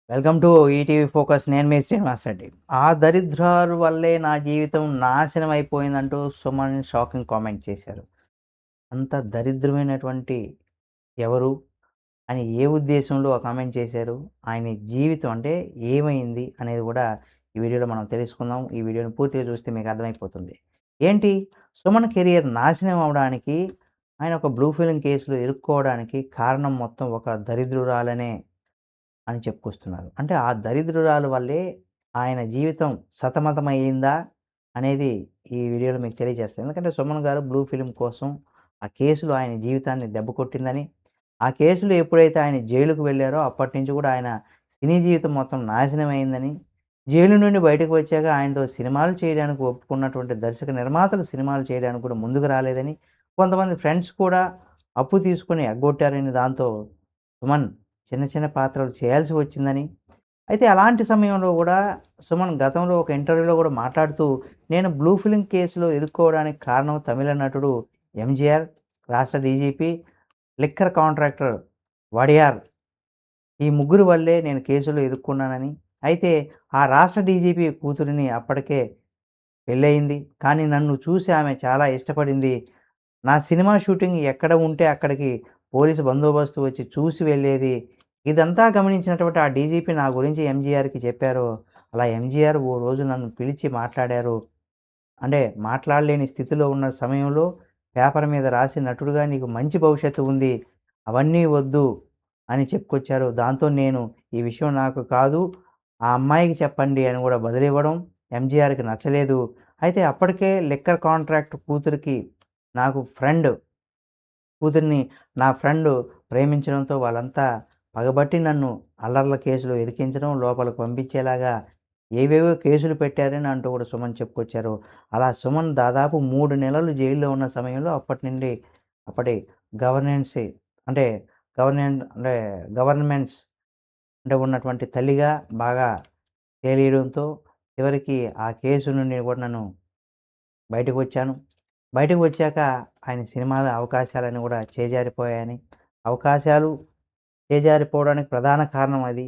Welcome to ETV focus. నేను మీ శ్రీనివాస్ రెడ్డి. ఆ దరిద్రాలు వల్లే నా జీవితం నాశనం అయిపోయిందంటూ సుమన్ షాకింగ్ కామెంట్ చేశారు. అంత దరిద్రమైనటువంటి ఎవరు? అని ఏ ఉద్దేశంలో ఆ కామెంట్ చేశారు? ఆయన జీవితం అంటే ఏమైంది? అనేది కూడా ఈ వీడియోలో మనం తెలుసుకుందాం. ఈ వీడియోని పూర్తిగా చూస్తే మీకు అర్థమైపోతుంది. ఏంటి? సుమన్ కెరియర్ నాశనం అవ్వడానికి, ఆయన ఒక బ్లూ ఫిల్మ్ కేసులో ఇరుక్కోవడానికి కారణం మొత్తం ఒక దరిద్రురాలనే అని చెప్పుకొస్తున్నారు. అంటే ఆ దరిద్రురాలు వల్లే ఆయన జీవితం సతమతమయిందా అనేది ఈ వీడియోలో మీకు తెలియజేస్తాను. ఎందుకంటే సుమన్ గారు బ్లూ ఫిల్మ్ కోసం ఆ కేసులో ఆయన జీవితాన్ని దెబ్బ కొట్టిందని, ఆ కేసులో ఎప్పుడైతే ఆయన జైలుకి వెళ్లారో అప్పటినుంచి కూడా ఆయన సినీ జీవితం మొత్తం నాశనం అయిందని, జైలు నుండి బయటకు వచ్చాక ఆయనతో సినిమాలు చేయడానికి ఒప్పుకున్నటువంటి దర్శక నిర్మాతలు సినిమాలు చేయడానికి కూడా ముందుకు రాలేదని, కొంతమంది ఫ్రెండ్స్ కూడా అప్పు తీసుకొని ఎగ్గొట్టారని, దాంతో సుమన్ చిన్న చిన్న పాత్రలు చేయాల్సి వచ్చిందని, అయితే అలాంటి సమయంలో గూడా సుమన్ గతంలో ఒక ఇంటర్వ్యూలో గూడా మాట్లాడుతూ, నేను బ్లూ ఫిల్మ్ కేసులో ఇరుక్కోవడానికి కారణం తమిళ నటుడు ఎంజీఆర్, రాష్ట్ర డీజీపీ, లిక్కర్ కాంట్రాక్టర్ వడియార్, ఈ ముగ్గురు వల్లే నేను కేసులో ఇరుక్కున్నానని, అయితే ఆ రాష్ట్ర డీజీపీ కూతురిని అప్పటికే పెళ్లయింది. కానీ నన్ను చూసి ఆమె చాలా ఇష్టపడింది. నా సినిమా షూటింగ్ ఎక్కడ ఉంటే అక్కడికి పోలీసు బందోబస్తు వచ్చి చూసి వెళ్ళేది. ఇదంతా గమనించినటువంటి ఆ డీజీపీ నా గురించి ఎంజీఆర్‌కి చెప్పారు. అలా ఎంజీఆర్ ఓ రోజు నన్ను పిలిచి మాట్లాడారు. అంటే మాట్లాడలేని స్థితిలో ఉన్న సమయంలో పేపర్ మీద రాసి, "నటుడుగా నీకు మంచి భవిష్యత్తు ఉంది. అవన్నీ వద్దు" అని చెప్పుకొచ్చారు. దాంతో నేను, "ఈ విషయం నాకు కాదు, ఆ అమ్మాయికి చెప్పండి" అని కూడా బదులివ్వడం ఎంజీఆర్‌కి నచ్చలేదు. అయితే అప్పటికే లిక్కర్ కాంట్రాక్ట్ కూతురికి నాకు కూతురిని నా ఫ్రెండు ప్రేమించడంతో వాళ్ళంతా పగబట్టి నన్ను అల్లర్ల కేసులో ఇరికించడం, లోపలికి పంపించేలాగా ఏవేవో కేసులు పెట్టారని అంటూ కూడా సుమన్ చెప్పుకొచ్చారు. అలా సుమన్ దాదాపు 3 నెలలు జైల్లో ఉన్న సమయంలో అప్పటి నుండి అప్పటి గవర్నెన్సీ అంటే అంటే గవర్నమెంట్స్ అంటే ఉన్నటువంటి తల్లిగా బాగా తేలియడంతో చివరికి ఆ కేసు నుండి కూడా నన్ను బయటకొచ్చాను. బయటకు వచ్చాక ఆయన సినిమాల అవకాశాలన్నీ గూడా చేజారిపోయాయని, అవకాశాలు చేజారిపోవడానికి ప్రధాన కారణం అది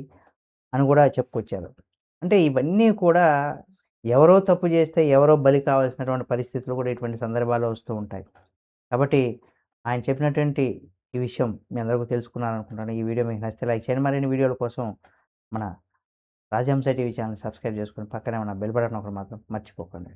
అని గూడా చెప్పుకొచ్చారు. అంటే ఇవన్నీ కూడా ఎవరో తప్పు జేస్తే ఎవరో బలి కావాల్సినటువంటి పరిస్థితులు గూడా ఇటువంటి సందర్భాల్లో వస్తూ ఉంటాయి. కాబట్టి ఆయన చెప్పినటువంటి ఈ విషయం మీ అందరికీ తెలుసుకున్నారనుకుంటాను. ఈ వీడియో మీకు నచ్చితే లైక్ చేయండి. మరిన్ని వీడియోల కోసం మన రాజహంస టీవీ ఛానెల్ సబ్స్క్రైబ్ చేసుకొని పక్కనే ఉన్న బెల్ బటన్ ఒకటి మాత్రం మర్చిపోకండి.